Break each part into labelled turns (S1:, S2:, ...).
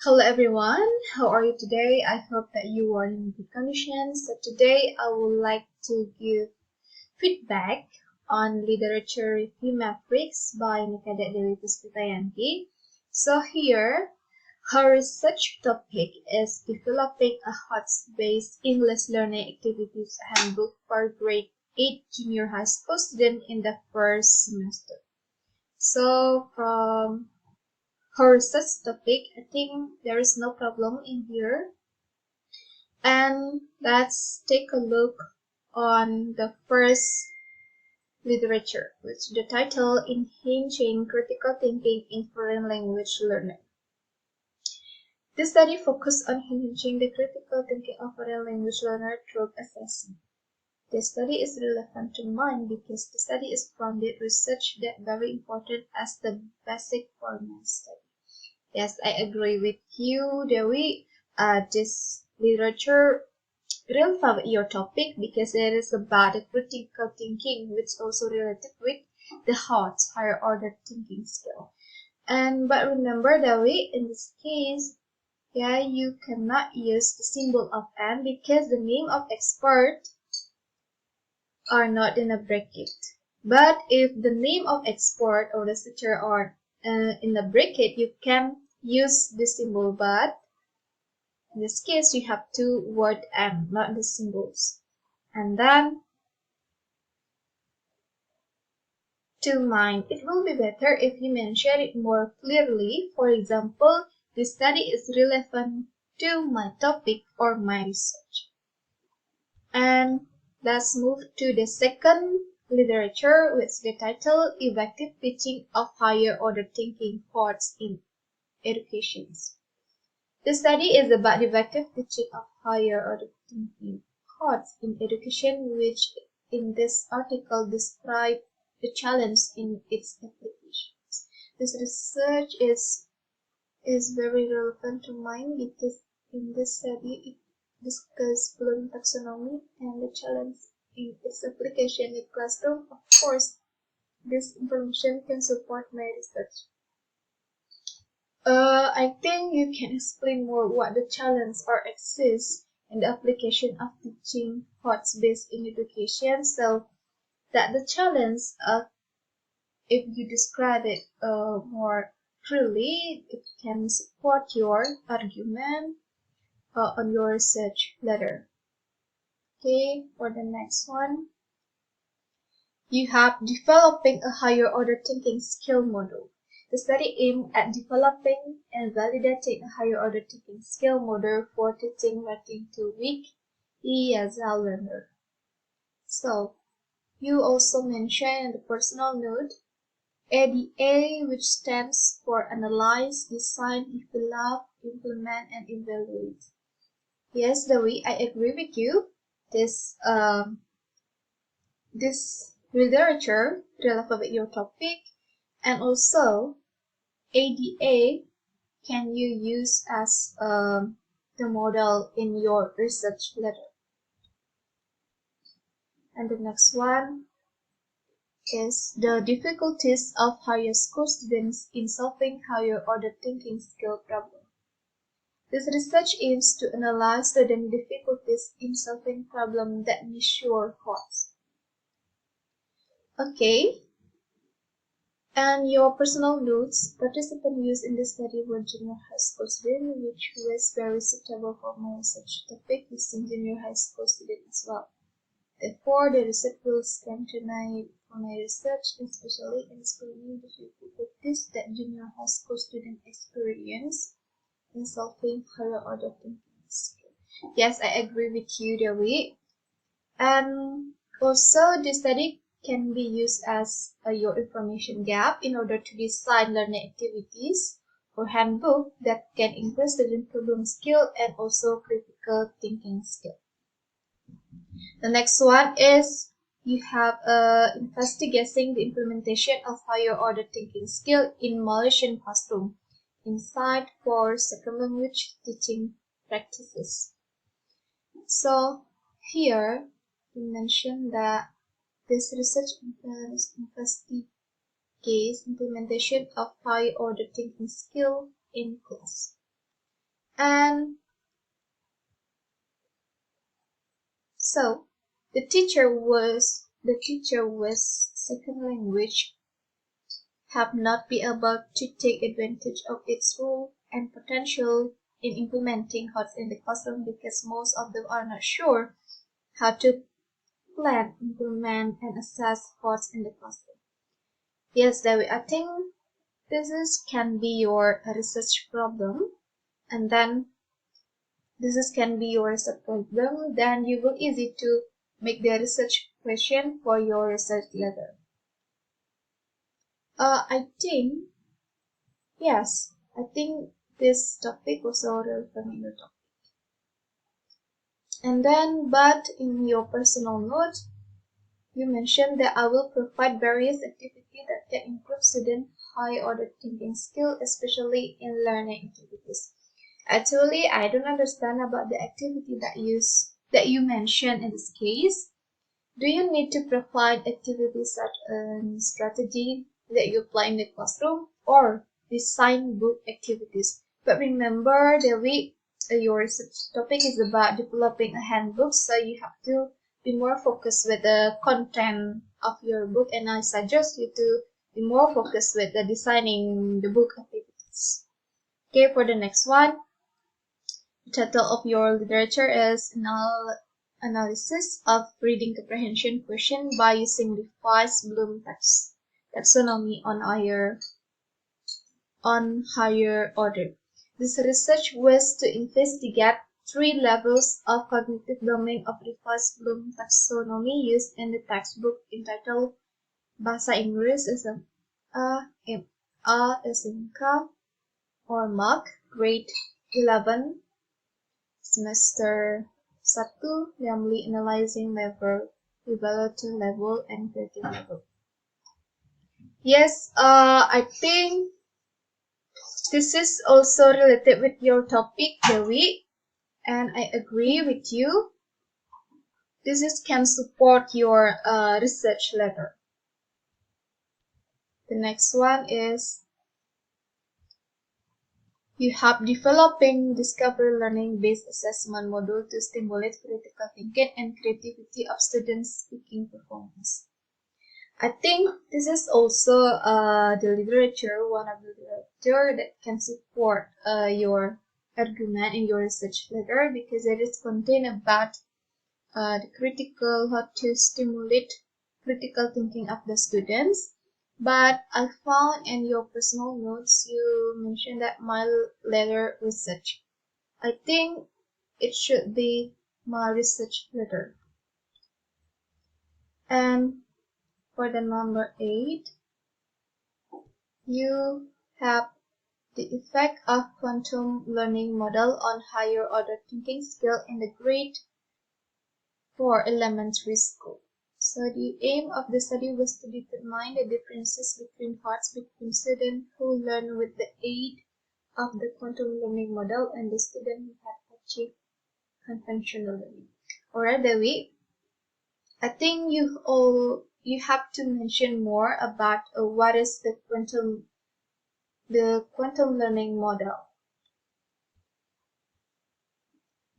S1: Hello everyone, how are you today? I hope that you are in good conditions. So today I would like to give feedback on literature review matrix by Kadek, Dewi, Puspita. So here, her research topic is developing a HOTS-based English learning activities handbook for grade 8 junior high school student in the first semester. So from her research topic, I think there is no problem in here. And let's take a look on the first literature, which the title Enhancing Critical Thinking in Foreign Language Learning. This study focused on enhancing the critical thinking of foreign language learner through assessment. This study is relevant to mine because the study is grounded research that very important as the basic for my study. Yes, I agree with you, Dewi. This literature relevant with your topic because it is about the critical thinking, which also related with the HOTS, higher order thinking skill. But remember, Dewi, in this case, yeah, you cannot use the symbol of N because the name of expert are not in a bracket. But if the name of expert or the teacher are in the bracket, you can use the symbol, but in this case you have to word M, not the symbols. And then to mine, it will be better if you mention it more clearly. For example, this study is relevant to my topic or my research. And let's move to the second literature with the title Effective Teaching of Higher Order Thinking Thoughts in Education. The study is about the effective teaching of higher order thinking thoughts in education, which in this article describe the challenge in its applications. This research is very relevant to mine because in this study it discusses Bloom taxonomy and the challenge in its application in the classroom. Of course, this information can support my research. I think you can explain more what the challenge or exists in the application of teaching thoughts based in education, so that the challenge, if you describe it more truly, it can support your argument on your research letter. Okay, for the next one, you have developing a higher order thinking skill model. The study aimed at developing and validating a higher order thinking skill model for teaching writing to weak ESL learner. So, you also mention in the personal note ADA, which stands for Analyze, Design, Develop, Implement, and Evaluate. Yes, Dewi, I agree with you. This literature relevant with your topic, and also ADA can you use as the model in your research letter. And the next one is the difficulties of higher school students in solving higher order thinking skill problem. This research aims to analyze the difficulties in solving problems that measure costs. Okay. And your personal notes, participants used in the study were junior high school students, which was very suitable for my research topic using junior high school students as well. Therefore, the research will strengthen for my research, especially in explaining the difficulties that junior high school students experience in solving higher order thinking skills. Yes, I agree with you, Dewi. And also, this study can be used as your information gap in order to design learning activities or handbook that can increase student problem skill and also critical thinking skill. The next one is you have investigating the implementation of higher order thinking skill in Malaysian classroom, insight for second language teaching practices. So here we mentioned that this research investigates implementation of high order thinking skill in class. And so the teacher was second language have not been able to take advantage of its role and potential in implementing HOTS in the classroom because most of them are not sure how to plan, implement, and assess HOTS in the classroom. Yes, Dewi, I think can be your research problem, and then can be your research problem, then you will easy to make the research question for your research letter. I think yes, I think this topic was already familiar topic. And then, but in your personal note, you mentioned that I will provide various activities that can improve student high order thinking skill, especially in learning activities. Actually, I don't understand about the activity that you mentioned in this case. Do you need to provide activities such as strategy that you apply in the classroom or design book activities? But remember that your research topic is about developing a handbook, so you have to be more focused with the content of your book, and I suggest you to be more focused with the designing the book activities. Okay, for the next one, the title of your literature is Analysis of Reading Comprehension Question by using the Bloom taxonomy on higher order. This research was to investigate three levels of cognitive domain of the Bloom taxonomy used in the textbook entitled Bahasa Inggris as A SMK or MARK, grade 11, semester 1, namely analyzing level, evaluating level, and creative level. Yes, I think this is also related with your topic, Dewi, and I agree with you. Can support your research letter. The next one is you have developing discovery learning based assessment module to stimulate critical thinking and creativity of students' speaking performance. I think this is also one of the literature that can support your argument in your research letter because it is contained about how to stimulate critical thinking of the students. But I found in your personal notes you mentioned that my letter research. I think it should be my research letter. And for the number 8, you have the effect of quantum learning model on higher order thinking skill in the grade for elementary school. So the aim of the study was to determine the differences between parts between students who learn with the aid of the quantum learning model and the students who have achieved conventional learning. Alright, Dewi, I think you have to mention more about what is the quantum learning model.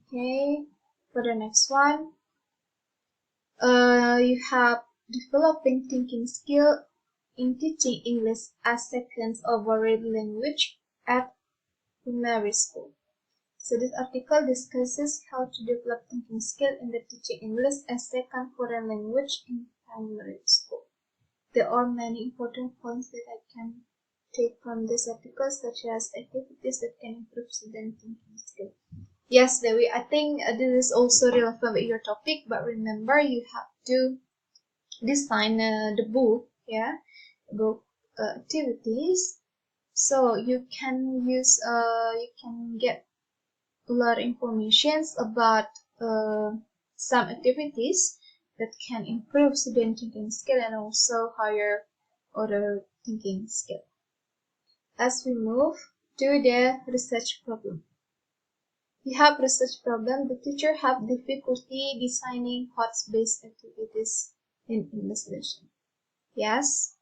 S1: Okay, for the next one, you have developing thinking skill in teaching English as second or foreign language at primary school. So this article discusses how to develop thinking skill in the teaching English as second foreign language in primary school. There are many important points that I can take from this article, such as activities that can improve student thinking skill. Yes, Dewi, I think this is also relevant with your topic, but remember you have to design the book, activities. So you can get a lot of information about some activities that can improve student thinking skill and also higher order thinking skill. As we move to the research problem. We have research problem. The teacher have difficulty designing HOTS-based activities in English lesson. Yes,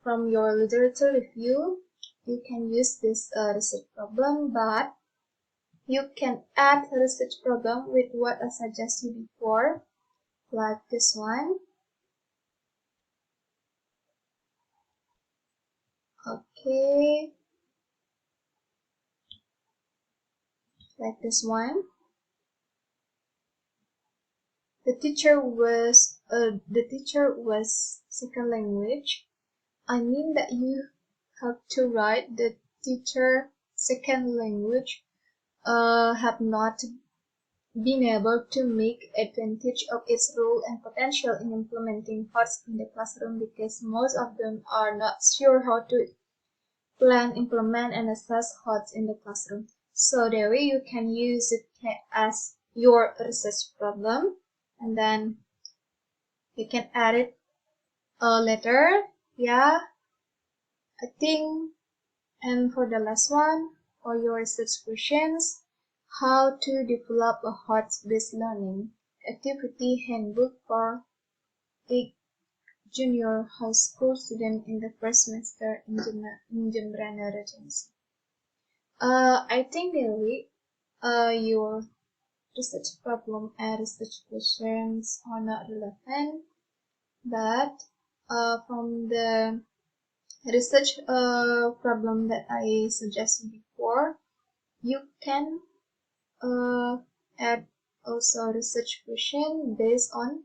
S1: from your literature review, you can use this research problem, but You can add a research problem with what I suggested before, like this one. Okay, like this one. The teacher was second language. I mean that you have to write the teacher second language have not been able to make advantage of its role and potential in implementing HOTS in the classroom because most of them are not sure how to plan, implement, and assess HOTS in the classroom. So Dewi, you can use it as your research problem, and then you can add it later. Yeah, I think. And for the last one, for your research questions, how to develop a HOTS-based learning activity handbook for a junior high school student in the first semester in Jembrana Regency. I think Dewi, your research problem and research questions are not relevant, but from the research problem that I suggested before, you can add also research question based on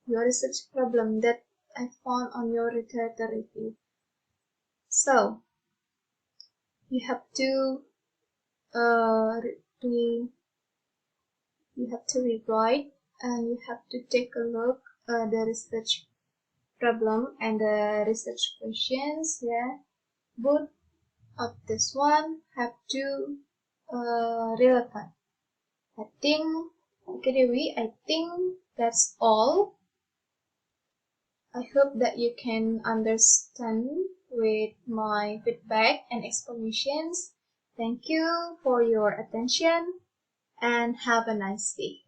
S1: your research problem that I found on your literature review. So you have to uh, re- you have to rewrite and you have to take a look the research problem and the research questions. Yeah, both of this one have to relevant. I think, okay, Dewi, I think that's all. I hope that you can understand with my feedback and explanations. Thank you for your attention and have a nice day.